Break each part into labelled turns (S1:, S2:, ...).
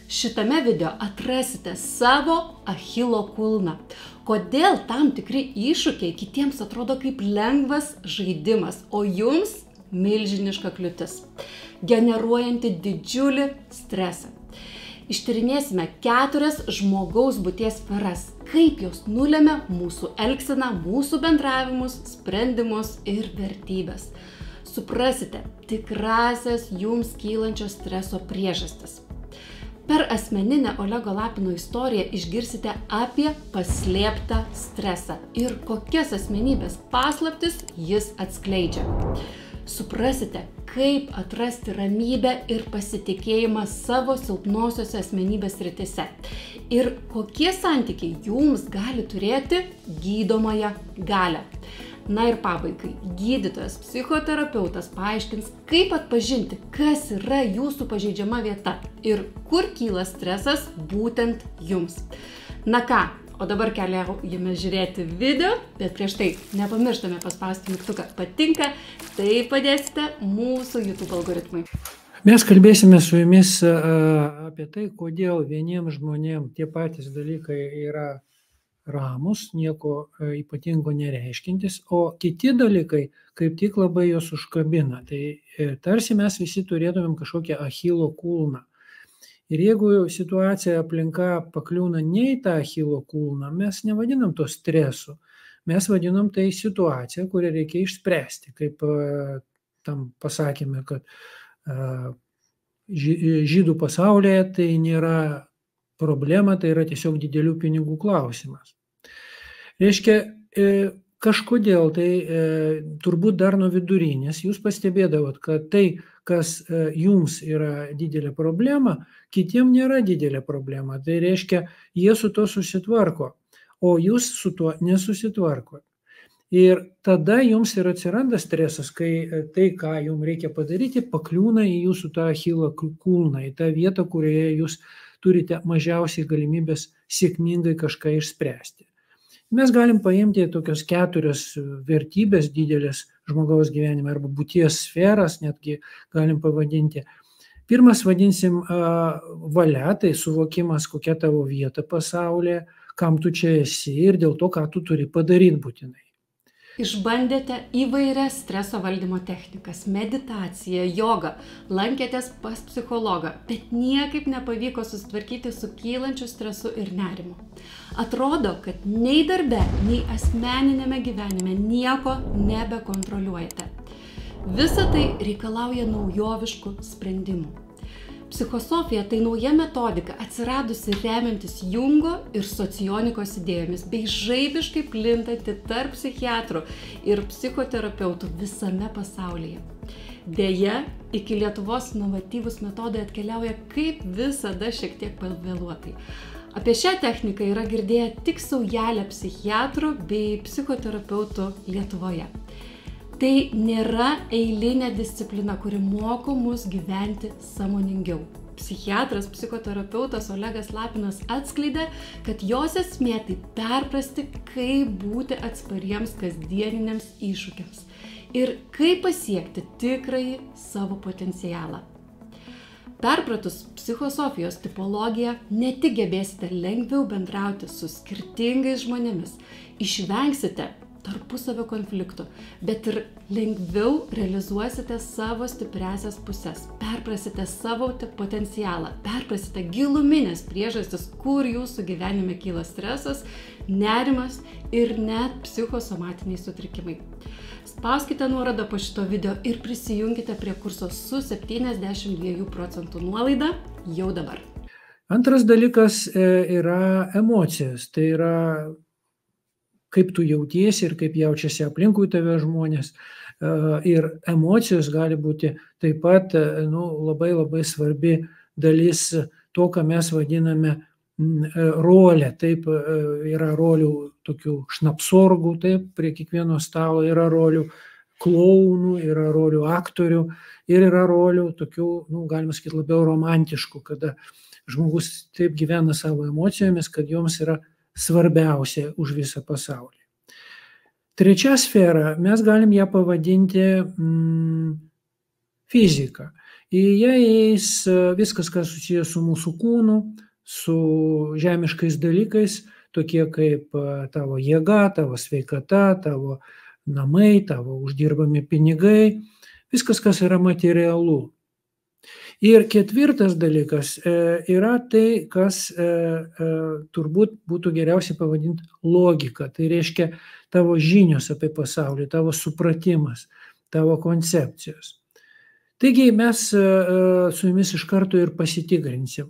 S1: Šitame video atrasite savo Achilo kulną. Kodėl tam tikri iššūkiai kitiems atrodo kaip lengvas žaidimas, o jums milžiniška kliūtis, generuojanti didžiulį stresą. Ištyrinėsime 4 žmogaus būties sferas, kaip jos nulemia mūsų elgseną, mūsų bendravimus, sprendimus ir vertybės. Suprasite tikrasias jums kylančio streso priežastis. Per asmeninę Olego Lapino istoriją išgirsite apie paslėptą stresą ir kokias asmenybės paslaptis jis atskleidžia. Suprasite, kaip atrasti ramybę ir pasitikėjimą savo silpnosiose asmenybės srityse ir kokie santykiai jums gali turėti gydomąją galią. Na ir pabaigai, gydytojas, psichoterapeutas paaiškins, kaip atpažinti, kas yra jūsų pažeidžiama vieta ir kur kyla stresas būtent jums. Na ką, o dabar keliaujame žiūrėti video, bet prieš tai nepamirštame paspausti mygtuką patinka, tai padėsite mūsų YouTube algoritmai.
S2: Mes kalbėsime su jumis apie tai, kodėl vieniems žmonėms tie patys dalykai yra ramus, nieko ypatingo nereiškintis, o kiti dalykai kaip tik labai jos užkabina. Tai tarsi mes visi turėtumėm kažkokią Achilo kulną. Ir jeigu situacija aplinka pakliūna ne į tą Achilo kulną, mes nevadinam to stresu, mes vadinam tai situaciją, kurią reikia išspręsti. Kaip tam pasakėme, kad žydų pasaulyje tai nėra problema, tai yra tiesiog didelių pinigų klausimas. Reiškia, kažkodėl tai turbūt dar nuo vidurinės jūs pastebėdavot, kad tai, kas jums yra didelė problema, kitiem nėra didelė problema. Tai reiškia, jie su to susitvarko, o jūs su tuo nesusitvarkot. Ir tada jums ir atsiranda stresas, kai tai, ką jums reikia padaryti, pakliūna į jūsų tą Achilo kulną, į tą vietą, kurioje jūs turite mažiausiai galimybės sėkmingai kažką išspręsti. Mes galim paimti tokias 4 vertybės didelės žmogaus gyvenime arba būties sferas, netgi galim pavadinti. Pirmas vadinsim valia, tai suvokimas, kokia tavo vieta pasaulyje, kam tu čia esi ir dėl to, ką tu turi padaryti būtinai.
S1: Išbandėte įvairias streso valdymo technikas, meditaciją, jogą, lankėtės pas psichologą, bet niekaip nepavyko susitvarkyti su kylančiu stresu ir nerimu. Atrodo, kad nei darbe, nei asmeninėme gyvenime nieko nebekontroliuojate. Visa tai reikalauja naujoviškų sprendimų. Psichosofija tai nauja metodika, atsiradusi remiantis Jungo ir socionikos idėjomis, bei žaibiškai plintanti tarp psichiatrų ir psichoterapeutų visame pasaulyje. Deja, iki Lietuvos inovatyvūs metodai atkeliauja kaip visada šiek tiek pavėluotai. Apie šią techniką yra girdėję tik saujelė psichiatrų bei psichoterapeutų Lietuvoje. Tai nėra eilinė disciplina, kuri moko mus gyventi sąmoningiau. Psichiatras, psichoterapeutas Olegas Lapinas atskleidė, kad jos esmė tai perprasti, kaip būti atspariems kasdieniniams iššūkiams ir kaip pasiekti tikrąjį savo potencialą. Perpratus psichosofijos tipologiją, ne tik gebėsite lengviau bendrauti su skirtingais žmonėmis, išvengsite tarpusavio konfliktų, bet ir lengviau realizuosite savo stipriasias pusės, perprasite savo potencialą, perprasite giluminės priežastis, kur jūsų gyvenime kyla stresas, nerimas ir net psichosomatiniai sutrikimai. Spauskite nuorodą po šito video ir prisijunkite prie kurso su 72% nuolaida jau dabar.
S2: Antras dalykas yra emocijos, tai yra kaip tu jautiesi ir kaip jaučiasi aplinkui tave žmonės. Ir emocijos gali būti taip pat labai labai svarbi dalis to, ką mes vadiname rolė. Taip, yra rolių tokių šnapsorgų, taip, prie kiekvieno stalo yra rolių klounų, yra rolių aktorių ir yra rolių tokių, galima sakyti, labiau romantiškų, kada žmogus taip gyvena savo emocijomis, kad joms yra svarbiausia už visą pasaulį. Trečia sfera, mes galim ją pavadinti fizika. į ją įeis viskas, kas susijęs su mūsų kūnu, su žemiškais dalykais, tokie kaip tavo jėga, tavo sveikata, tavo namai, tavo uždirbami pinigai, viskas, kas yra materialu. Ir ketvirtas dalykas yra tai, kas turbūt būtų geriausiai pavadinti logika. Tai reiškia tavo žinios apie pasaulį, tavo supratimas, tavo koncepcijos. Taigi mes su jumis iš karto ir pasitikrinsim.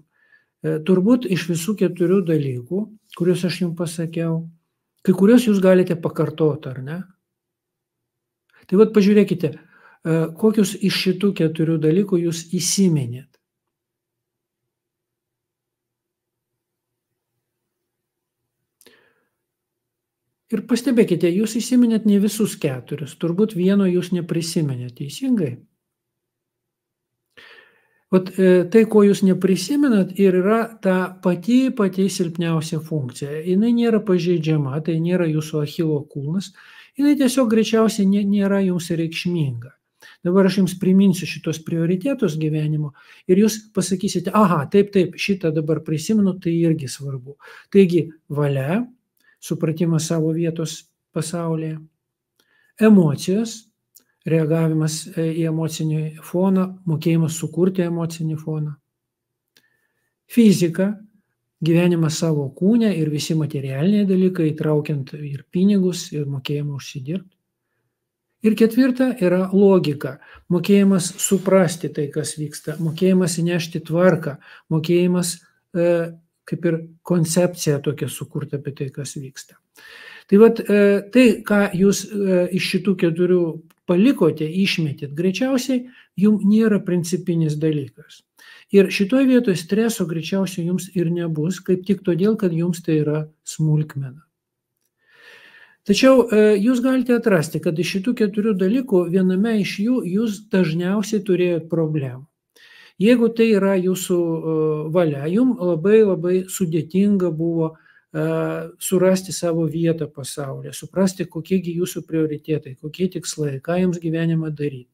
S2: Turbūt iš visų 4 dalykų, kuriuos aš jums pasakiau, kai kuriuos jūs galite pakartoti, ar ne? Tai vat pažiūrėkite, kokius iš šitų 4 dalykų jūs įsiminėt. Ir pastebėkite, jūs įsiminėt ne visus 4, turbūt vieno jūs neprisimenėt, teisingai? Vat tai, ko jūs neprisimenat, ir yra ta pati silpniausia funkcija. Jinai nėra pažeidžiama, tai nėra jūsų Achilo kulnas, jinai tiesiog greičiausiai nėra jums reikšminga. Dabar aš jums priminsiu šitos prioritetus gyvenimo ir jūs pasakysite, aha, taip, šitą dabar prisimenu, tai irgi svarbu. Taigi, valia, supratimas savo vietos pasaulyje, emocijos, reagavimas į emocinį foną, mokėjimas sukurti emocinį foną, fizika, gyvenimas savo kūne ir visi materialiniai dalykai, įtraukiant ir pinigus, ir mokėjimą užsidirbti. Ir ketvirta yra logika, mokėjimas suprasti tai, kas vyksta, mokėjimas įnešti tvarką, mokėjimas kaip ir koncepcija tokia sukurta apie tai, kas vyksta. Tai vat tai, ką jūs iš šitų 4 palikote, išmetėt, greičiausiai jums nėra principinis dalykas. Ir šitoje vietoje streso greičiausiai jums ir nebus, kaip tik todėl, kad jums tai yra smulkmena. Tačiau jūs galite atrasti, kad iš šitų 4 dalykų viename iš jų jūs dažniausiai turėjot problemų. Jeigu tai yra jūsų valia, jums labai sudėtinga buvo surasti savo vietą pasaulyje, suprasti, kokiegi jūsų prioritetai, kokie tikslai, ką jums gyvenimą daryti.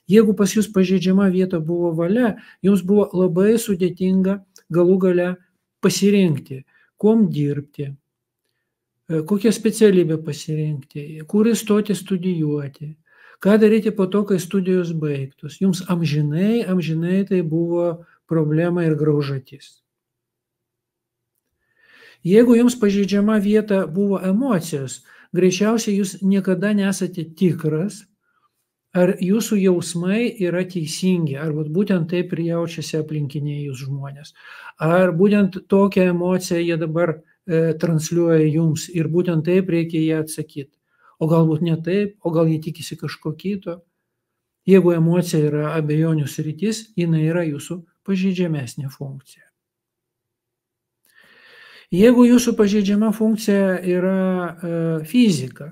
S2: Jeigu pas jūs pažeidžiama vieta buvo valia, jums buvo labai sudėtinga galų gale pasirinkti, kuom dirbti, kokią specialybę pasirinkti, kur įstoti studijuoti, ką daryti po to, kai studijos baigtos. Jums amžinai tai buvo problema ir graužatis. Jeigu jums pažeidžiama vieta buvo emocijos, greičiausiai jūs niekada nesate tikras, ar jūsų jausmai yra teisingi, ar būtent taip ir jaučiasi aplinkiniai jūs žmonės. Ar būtent tokią emociją jie dabar transliuoja jums ir būtent taip reikia ją atsakyti. O galbūt ne taip, o gal jie tikisi kažko kito. Jeigu emocija yra abejonių sritis, jinai yra jūsų pažeidžiamesnė funkcija. Jeigu jūsų pažeidžiama funkcija yra fizika,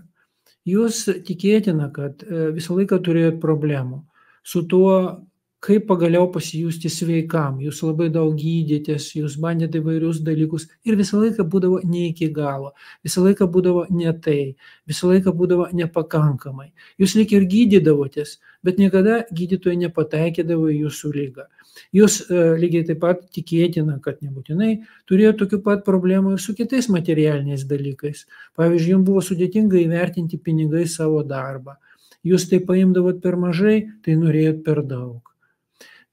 S2: jūs tikėtina, kad visą laiką turėjot problemų su tuo, kaip pagaliau pasijusti sveikam. Jūs labai daug gydėtės, jūs bandėte įvairius dalykus ir visą laiką būdavo ne iki galo, visą laiką būdavo ne tai, visą laiką būdavo nepakankamai. Jūs lyg ir gydydavotės, bet niekada gydytojai nepataikydavo į jūsų ligą. Jūs lygiai taip pat tikėtina, kad nebūtinai turėjo tokių pat problemų ir su kitais materialiniais dalykais. Pavyzdžiui, jums buvo sudėtinga įvertinti pinigai savo darbą. Jūs tai paimdavot per mažai, tai norėjot per daug.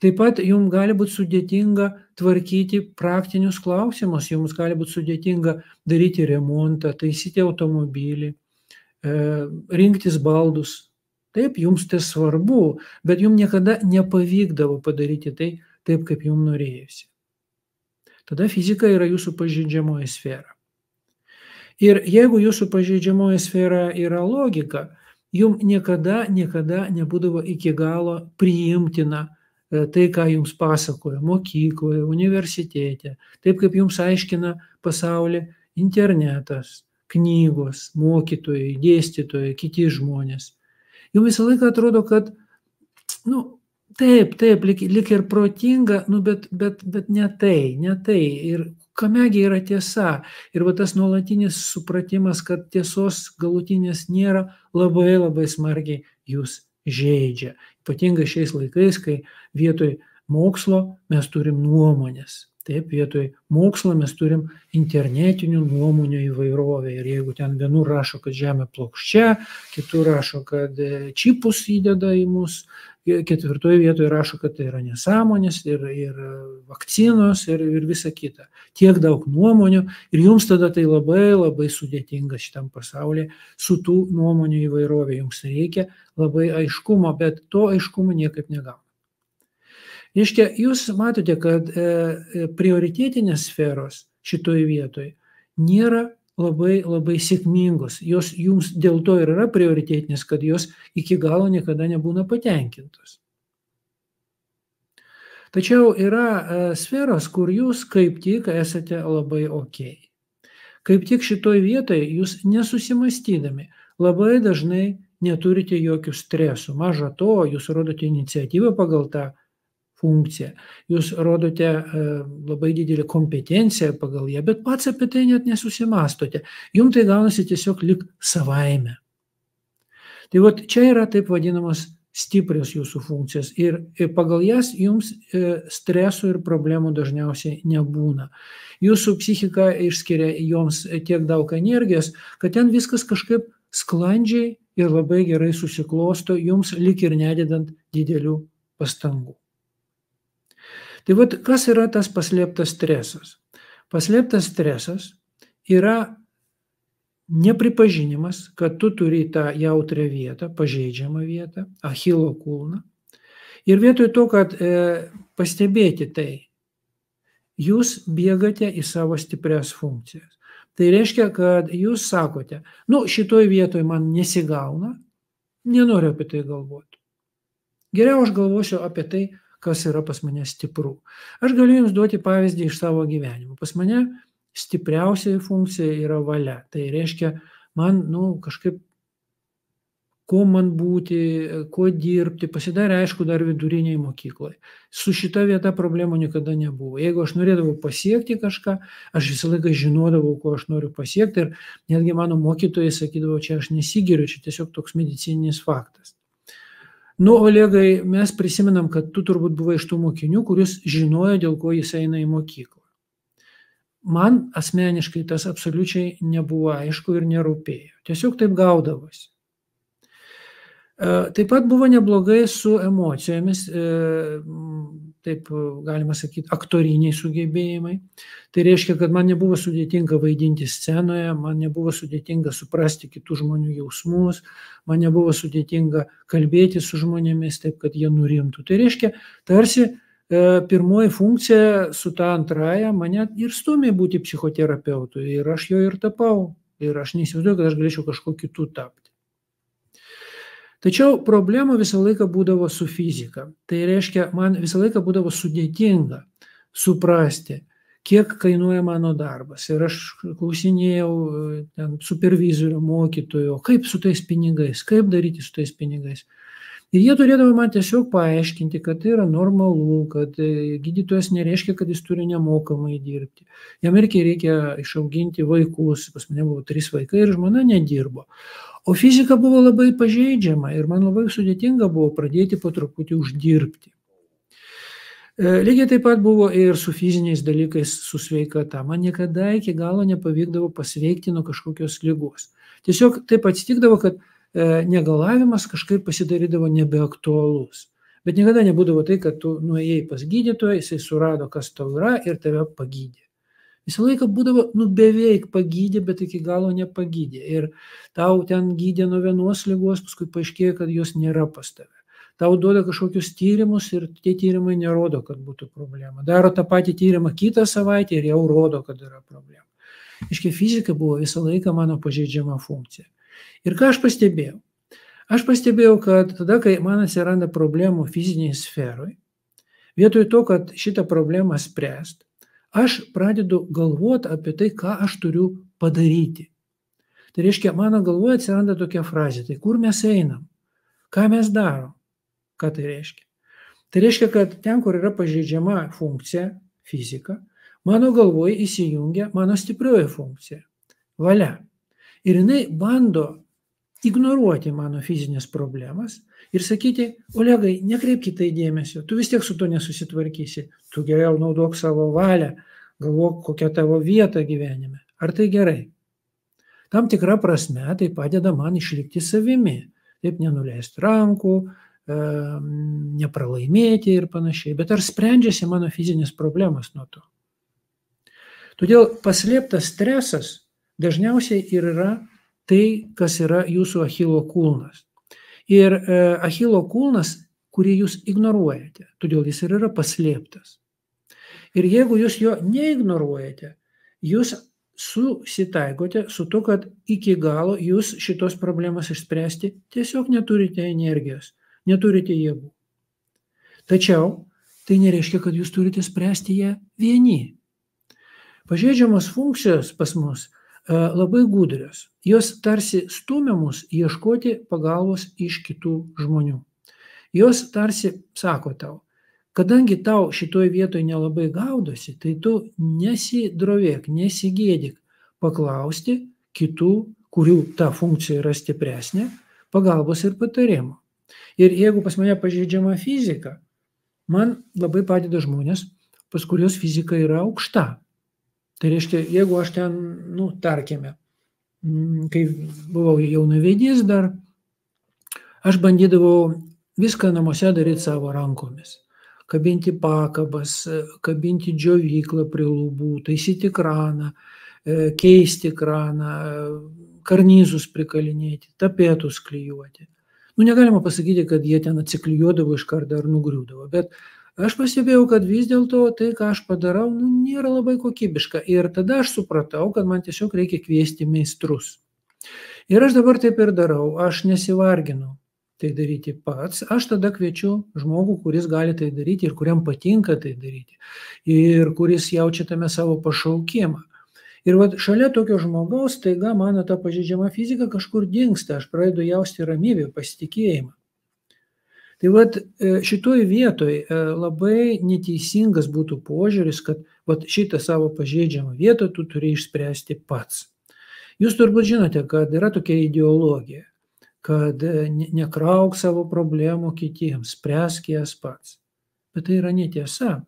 S2: Taip pat jums gali būti sudėtinga tvarkyti praktinius klausimus, jums gali būti sudėtinga daryti remontą, taisyti automobilį, rinktis baldus. Taip, jums tai svarbu, bet jums niekada nepavykdavo padaryti tai taip, kaip jums norėjusi. Tada fizika yra jūsų pažeidžiamoji sfera. Ir jeigu jūsų pažeidžiamoji sfera yra logika, jums niekada nebūdavo iki galo priimtina tai, ką jums pasakoja mokykloje, universitete, taip kaip jums aiškina pasaulį internetas, knygos, mokytojai, dėstytojai, kiti žmonės. Jums visą laiką atrodo, kad, taip, lyg ir protinga, bet ne tai. Ir kamegi yra tiesa. Ir tas nuolatinis supratimas, kad tiesos galutinės nėra, labai smarkiai jūs žeidžia. Ypatingai šiais laikais, kai vietoj mokslo mes turim nuomonės. Taip, vietoj mokslo mes turim internetinių nuomonių įvairovę. Ir jeigu ten vienur rašo, kad Žemė plokščia, kitur rašo, kad čipus įdeda į mus, ketvirtoje vietoje rašo, kad tai yra nesąmonės ir vakcinos ir visa kita. Tiek daug nuomonių ir jums tada tai labai labai sudėtinga šitam pasaulyje su tų nuomonių įvairovė. Jums reikia labai aiškumo, bet to aiškumo niekaip negauna. Reiškia, jūs matote, kad prioritetinės sferos šitoje vietoje nėra labai labai sėkmingos. Jos jums dėl to ir yra prioritetinės, kad jos iki galo niekada nebūna patenkintos. Tačiau yra sferos, kur jūs kaip tik esate labai ok. Kaip tik šitoje vietoje jūs nesusimastydami labai dažnai neturite jokių stresų. Maža to, jūs rodote iniciatyvą pagal tą funkciją. Jūs rodote labai didelį kompetenciją pagal ją, bet pats apie tai net nesusimastote. Jums tai gaunasi tiesiog lyg savaime. Tai vat čia yra taip vadinamos stiprios jūsų funkcijos ir pagal jas jums stresų ir problemų dažniausiai nebūna. Jūsų psichika išskiria joms tiek daug energijos, kad ten viskas kažkaip sklandžiai ir labai gerai susiklosto, jums lyg ir nededant didelių pastangų. Tai vat kas yra tas paslėptas stresas? Paslėptas stresas yra nepripažinimas, kad tu turi tą jautrią vietą, pažeidžiamą vietą, Achilo kulną. Ir vietoj to, kad pastebėti tai, jūs bėgate į savo stiprias funkcijas. Tai reiškia, kad jūs sakote, šitoj vietoj man nesigauna, nenoriu apie tai galvoti. Geriau aš galvosiu apie tai, kas yra pas mane stipru. Aš galiu jums duoti pavyzdį iš savo gyvenimo. Pas mane stipriausia funkcija yra valia. Tai reiškia, man kažkaip, ko man būti, ko dirbti, pasidarė aišku dar viduriniai mokykloje. Su šita vieta problemų niekada nebuvo. Jeigu aš norėdavau pasiekti kažką, aš visą laiką žinodavau, ko aš noriu pasiekti ir netgi mano mokytojai sakydavo, čia aš nesigiriu, čia tiesiog toks medicininis faktas. Olegai, mes prisimenam, kad tu turbūt buvai iš tų mokinių, kuris žinojo, dėl ko jis eina į mokyklą. Man asmeniškai tas absoliučiai nebuvo aišku ir nerūpėjo. Tiesiog taip gaudavosi. Taip pat buvo neblogai su emocijomis, taip galima sakyti, aktoriniai sugebėjimai. Tai reiškia, kad man nebuvo sudėtinga vaidinti scenoje, man nebuvo sudėtinga suprasti kitų žmonių jausmus, man nebuvo sudėtinga kalbėti su žmonėmis taip, kad jie nurimtų. Tai reiškia, tarsi pirmoji funkcija su ta antraja mane ir stumė būti psichoterapeutu ir aš jo ir tapau. Ir aš neįsivaizduoju, kad aš galėčiau kažko kitų tapti. Tačiau problemų visą laiką būdavo su fizika. Tai reiškia, man visą laiką būdavo sudėtinga suprasti, kiek kainuoja mano darbas. Ir aš klausinėjau supervizorių, mokytojų, kaip su tais pinigais, kaip daryti su tais pinigais. Ir jie turėdavo man tiesiog paaiškinti, kad tai yra normalu, kad gydytojas nereiškia, kad jis turi nemokamai dirbti. Jam reikia išauginti vaikus, pas mane buvo 3 vaikai ir žmona nedirbo. O fizika buvo labai pažeidžiama ir man labai sudėtinga buvo pradėti po truputį uždirbti. Lygiai taip pat buvo ir su fiziniais dalykais, su sveikata. Man niekada iki galo nepavykdavo pasveikti nuo kažkokios ligos. Tiesiog taip atsitikdavo, kad negalavimas kažkaip pasidarydavo nebeaktualus. Bet niekada nebūdavo tai, kad tu nuėjai pas gydytoją, jisai surado, kas tau yra ir tave pagydė. Visą laiką būdavo, beveik pagydė, bet iki galo nepagydė. Ir tau ten gydė nuo vienos ligos, paskui paaiškėjo, kad jos nėra pas tave. Tau duoda kažkokius tyrimus ir tie tyrimai nerodo, kad būtų problema. Daro tą patį tyrimą kitą savaitę ir jau rodo, kad yra problema. Iškia, fizika buvo visą laiką mano pažeidžiama funkcija. Ir ką aš pastebėjau? Aš pastebėjau, kad tada, kai man atsiranda problemų fiziniai sferoj, vietoj to, kad šitą problemą spręst, aš pradedu galvoti apie tai, ką aš turiu padaryti. Tai reiškia, mano galvoje atsiranda tokia frazė, tai kur mes einam, ką mes darom, ką tai reiškia. Tai reiškia, kad ten, kur yra pažeidžiama funkcija, fizika, mano galvoje įsijungia mano stiprioji funkcija, valia. Ir jinai bando ignoruoti mano fizinės problemas ir sakyti, Olegai, nekreipkite į dėmesio, tu vis tiek su to nesusitvarkysi, tu geriau naudok savo valią, galvok, kokia tavo vieta gyvenime. Ar tai gerai? Tam tikra prasme tai padeda man išlikti savimi, taip nenuleisti rankų, nepralaimėti ir panašiai. Bet ar sprendžiasi mano fizinės problemas nuo to? Todėl paslėptas stresas dažniausiai ir yra tai, kas yra jūsų Achilo kulnas. Ir Achilo kulnas, kurį jūs ignoruojate, todėl jis ir yra paslėptas. Ir jeigu jūs jo neignoruojate, jūs susitaikote su to, kad iki galo jūs šitos problemas išspręsti tiesiog neturite energijos, neturite jėgų. Tačiau tai nereiškia, kad jūs turite spręsti ją vieni. Pažeidžiamos funkcijos pas mus labai gudrios. Jos tarsi stumia mus ieškoti pagalbos iš kitų žmonių. Jos tarsi sako tau, kadangi tau šitoj vietoj nelabai gaudosi, tai tu nesidrovėk, nesigėdik paklausti kitų, kurių ta funkcija yra stipresnė, pagalbos ir patarimo. Ir jeigu pas mane pažeidžiama fizika, man labai padeda žmonės, pas kurios fizika yra aukšta. Tai reiškia, jeigu aš ten, tarkime, kai buvau jaunavedys dar, aš bandydavau viską namuose daryti savo rankomis. Kabinti pakabas, kabinti džiovyklą prie lubų, taisyti kraną, keisti kraną, karnizus prikalinėti, tapetus klijuoti. Negalima pasakyti, kad jie ten atsiklijuodavo iš karto ar nugriūdavo, bet aš pastebėjau, kad vis dėlto tai, ką aš padarau, nėra labai kokybiška. Ir tada aš supratau, kad man tiesiog reikia kviesti meistrus. Ir aš dabar taip ir darau, aš nesivarginu tai daryti pats, aš tada kviečiu žmogų, kuris gali tai daryti ir kuriam patinka tai daryti. Ir kuris jaučia tame savo pašaukimą. Ir šalia tokio žmogaus, taiga mano ta pažeidžiama fizika kažkur dingsta, aš pradedu jausti ramybę, pasitikėjimą. Tai šitoj vietoj labai neteisingas būtų požiūris, kad šitą savo pažeidžiamą vietą tu turi išspręsti pats. Jūs turbūt žinote, kad yra tokia ideologija, kad nekrauk savo problemų kitiems, spręsk jas pats. Bet tai yra netiesa.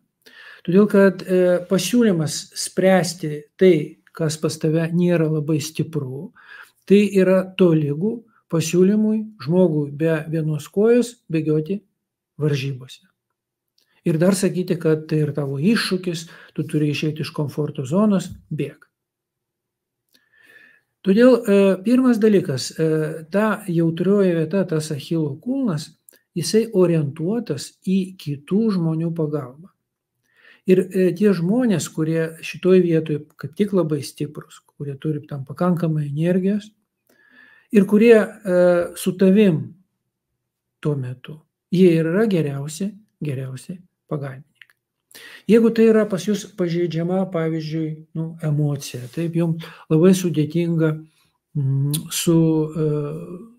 S2: Todėl, kad pasiūlymas spręsti tai, kas pas tave nėra labai stipru, tai yra tolygu pasiūlymui žmogui be vienos kojos bėgioti varžybose. Ir dar sakyti, kad tai ir tavo iššūkis, tu turi išeiti iš komforto zonos, bėg. Todėl pirmas dalykas, ta jautrioji vieta, tas Achilo kulnas, jisai orientuotas į kitų žmonių pagalbą. Ir tie žmonės, kurie šitoj vietoj kaip tik labai stiprus, kurie turi tam pakankamai energijos ir kurie su tavim tuo metu, jie yra geriausi pagalbininkai. Jeigu tai yra pas jūs pažeidžiama, pavyzdžiui, emocija, taip jums labai sudėtinga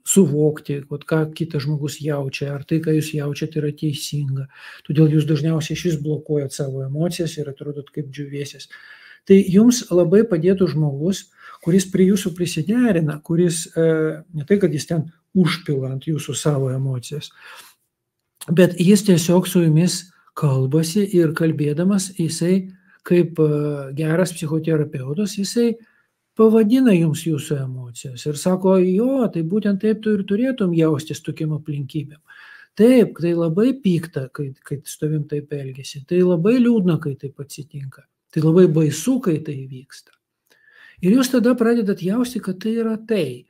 S2: suvokti, ką kitas žmogus jaučia, ar tai, ką jūs jaučiate, yra teisinga. Todėl jūs dažniausiai iš vis blokuojat savo emocijas ir atrodot kaip džiūvėsis. Tai jums labai padėtų žmogus, kuris prie jūsų prisiderina, kuris ne tai, kad jis ten užpila ant jūsų savo emocijas, bet jis tiesiog su jumis kalbasi ir kalbėdamas, jisai kaip geras psichoterapeutas, jisai pavadina jums jūsų emocijas ir sako, jo, tai būtent taip tu ir turėtum jaustis tokiam aplinkybėm. Taip, tai labai pikta, kai su tavim taip elgesi, tai labai liūdna, kai taip atsitinka, tai labai baisu, kai tai vyksta. Ir jūs tada pradedat jausti, kad tai yra tai,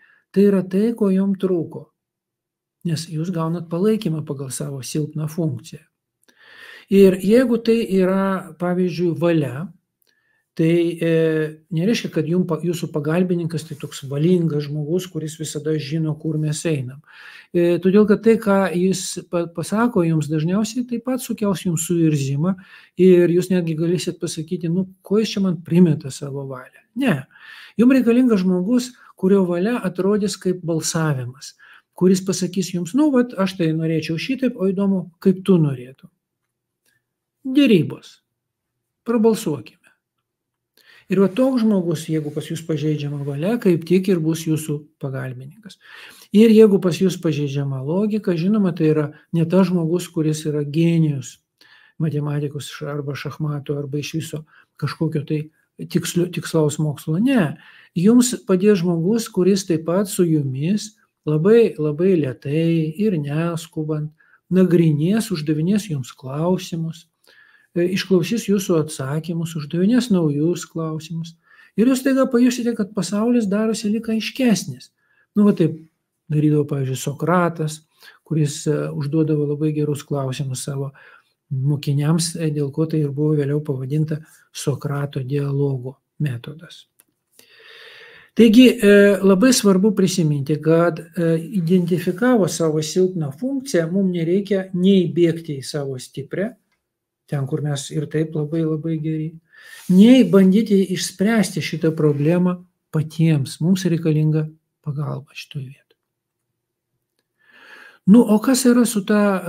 S2: ko jums trūko, nes jūs gaunat palaikymą pagal savo silpną funkciją. Ir jeigu tai yra, pavyzdžiui, valia, tai nereiškia, kad jūsų pagalbininkas tai toks valingas žmogus, kuris visada žino, kur mes einam. Todėl, kad tai, ką jis pasako jums, dažniausiai taip pat sukels jums suirzimą ir jūs netgi galėsit pasakyti, ko jis čia man primeta savo valią. Ne, jums reikalingas žmogus, kurio valia atrodys kaip balsavimas, kuris pasakys jums, aš tai norėčiau šitaip, o įdomu, kaip tu norėtum. Dėrybos. Prabalsuokime. Ir va toks žmogus, jeigu pas jūs pažeidžiama valia, kaip tik ir bus jūsų pagalbininkas. Ir jeigu pas jūs pažeidžiama logika, žinoma, tai yra ne tas žmogus, kuris yra genijus matematikos arba šachmatų, arba iš viso kažkokio tai tikslaus mokslo. Ne, jums padės žmogus, kuris taip pat su jumis labai lėtai ir neskubant nagrinės, uždavinės jums klausimus, išklausys jūsų atsakymus, uždavinės naujus klausimus. Ir jūs taiga pajusite, kad pasaulis darosi lyg aiškesnis. Va taip darydavo, pavyzdžiui, Sokratas, kuris užduodavo labai gerus klausimus savo mokiniams, dėl ko tai ir buvo vėliau pavadinta Sokrato dialogo metodas. Taigi labai svarbu prisiminti, kad identifikavo savo silpną funkciją, mums nereikia nei bėgti į savo stiprią, ten, kur mes ir taip labai geri, nei bandyti išspręsti šitą problemą patiems. Mums reikalinga pagalba šitoje vietoje. O kas yra su ta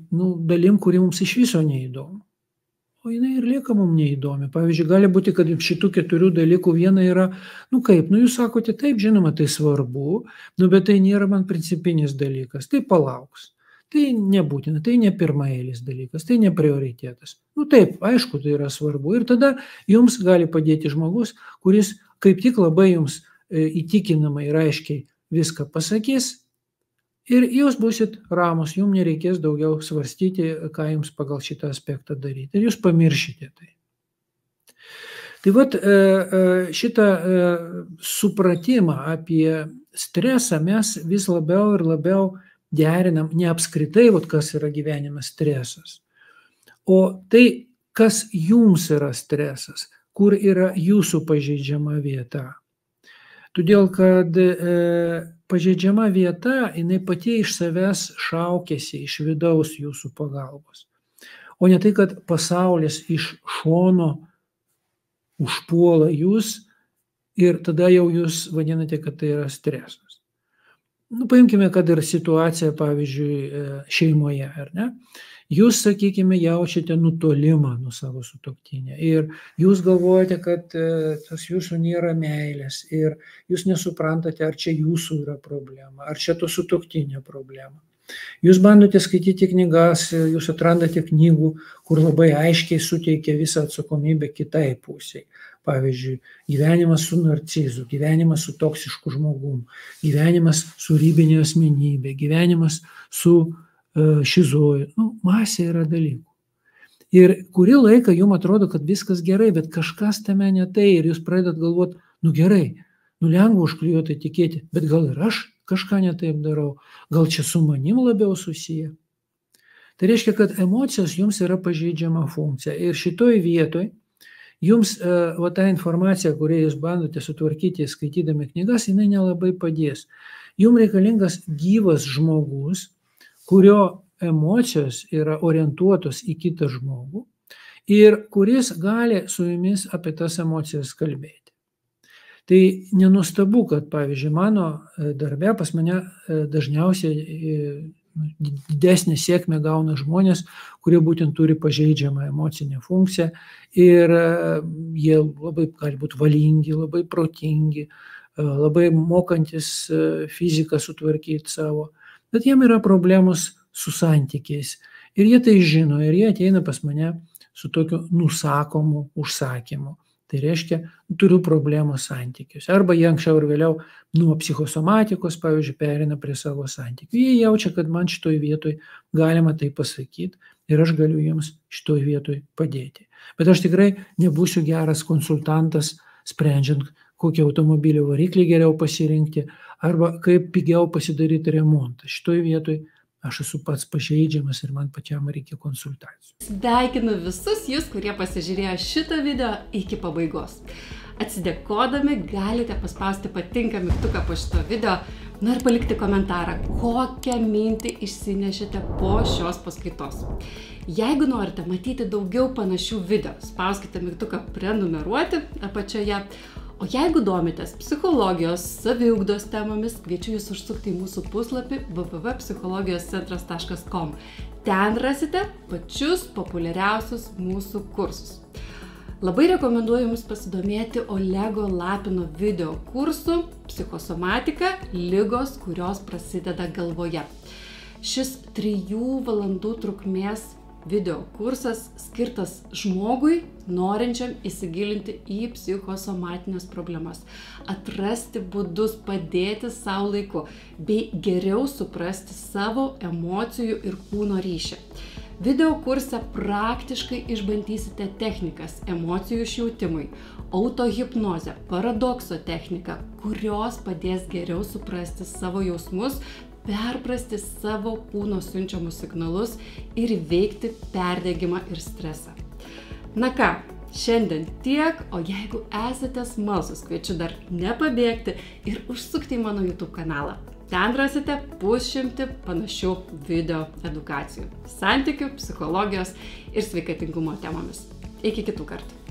S2: dalim, kuri mums iš viso neįdomu? O jinai ir lieka mums neįdomi. Pavyzdžiui, gali būti, kad šitų 4 dalykų viena yra, jūs sakote, taip, žinoma, tai svarbu, bet tai nėra man principinis dalykas, tai palauks. Tai nebūtina, tai ne pirmaeilis dalykas, tai ne prioritetas. Taip, aišku, tai yra svarbu. Ir tada jums gali padėti žmogus, kuris kaip tik labai jums įtikinamai ir aiškiai viską pasakys ir jūs būsit ramus, jums nereikės daugiau svarstyti, ką jums pagal šitą aspektą daryti. Ir jūs pamiršite tai. Tai vat šitą supratimą apie stresą mes vis labiau ir labiau derinam, ne apskritai, kas yra gyvenime stresas, o tai, kas jums yra stresas, kur yra jūsų pažeidžiama vieta. Todėl, kad pažeidžiama vieta, jinai pati iš savęs šaukėsi iš vidaus jūsų pagalbos. O ne tai, kad pasaulis iš šono užpuola jūs ir tada jau jūs vadinate, kad tai yra stresas. Paimkime, kad ir situacija, pavyzdžiui, šeimoje, ar ne? Jūs, sakykime, jaučiate nutolimą nuo savo sutuoktinio ir jūs galvojate, kad tas jūsų nėra meilės ir jūs nesuprantate, ar čia jūsų yra problema, ar čia to sutuoktinio problema. Jūs bandote skaityti knygas, jūs atrandate knygų, kur labai aiškiai suteikia visą atsakomybę kitai pusiai. Pavyzdžiui, gyvenimas su narcizu, gyvenimas su toksišku žmogum, gyvenimas su ribinė asmenybė, gyvenimas su šizoju. Masė yra dalykų. Ir kurį laiką jums atrodo, kad viskas gerai, bet kažkas tame ne tai ir jūs pradedat galvoti, gerai, lengva užklijuotai tikėti, bet gal ir aš kažką ne taip darau, gal čia su manim labiau susiję. Tai reiškia, kad emocijos jums yra pažeidžiama funkcija ir šitoj vietoj jums ta informacija, kurią jūs bandote sutvarkyti skaitydami knygas, jinai nelabai padės. Jums reikalingas gyvas žmogus, kurio emocijos yra orientuotos į kitą žmogų ir kuris gali su jumis apie tas emocijas kalbėti. Tai nenustabu, kad, pavyzdžiui, mano darbe pas mane dažniausiai didesnę sėkmę gauna žmonės, kurie būtent turi pažeidžiamą emocinę funkciją ir jie labai gali būti valingi, labai protingi, labai mokantis fiziką sutvarkyti savo, bet jiem yra problemos su santykiais ir jie tai žino ir jie ateina pas mane su tokiu nusakomu užsakymu. Tai reiškia, turiu problemų santykius. Arba jie anksčiau ir vėliau nuo psichosomatikos, pavyzdžiui, perina prie savo santykių. Jie jaučia, kad man šitoj vietoj galima tai pasakyti ir aš galiu jiems šitoj vietoj padėti. Bet aš tikrai nebūsiu geras konsultantas, sprendžiant, kokį automobilio variklį geriau pasirinkti arba kaip pigiau pasidaryti remontą. Šitoj vietoj aš esu pats pažeidžiamas ir man pačiam reikia konsultacijų.
S1: Sveikinu visus jūs, kurie pasižiūrėjo šitą video iki pabaigos. Atsidėkodami galite paspausti patinka mygtuką po šito video, ir palikti komentarą, kokią mintį išsinešite po šios paskaitos. Jeigu norite matyti daugiau panašių video, spauskite mygtuką prenumeruoti apačioje. O jeigu domitės psichologijos, saviugdos temomis, kviečiu jūs užsukti į mūsų puslapį www.psichologijoscentras.com. Ten rasite pačius populiariausius mūsų kursus. Labai rekomenduoju Jums pasidomėti Olego Lapino video kursu Psichosomatika – ligos, kurios prasideda galvoje. Šis 3 valandų trukmės video kursas skirtas žmogui, norinčiam įsigilinti į psichosomatines problemas, atrasti būdus padėti savo laiku, bei geriau suprasti savo emocijų ir kūno ryšį. Video kurse praktiškai išbandysite technikas emocijų išjautimui, autohipnozę, paradokso techniką, kurios padės geriau suprasti savo jausmus, perprasti savo kūno siunčiamus signalus ir įveikti perdegimą ir stresą. Na ką, šiandien tiek, o jeigu esate smalsūs, kviečiu dar nepabėgti ir užsukti į mano YouTube kanalą. Ten rasite 100 panašių video edukacijų santykių, psichologijos ir sveikatingumo temomis. Iki kitų kartų.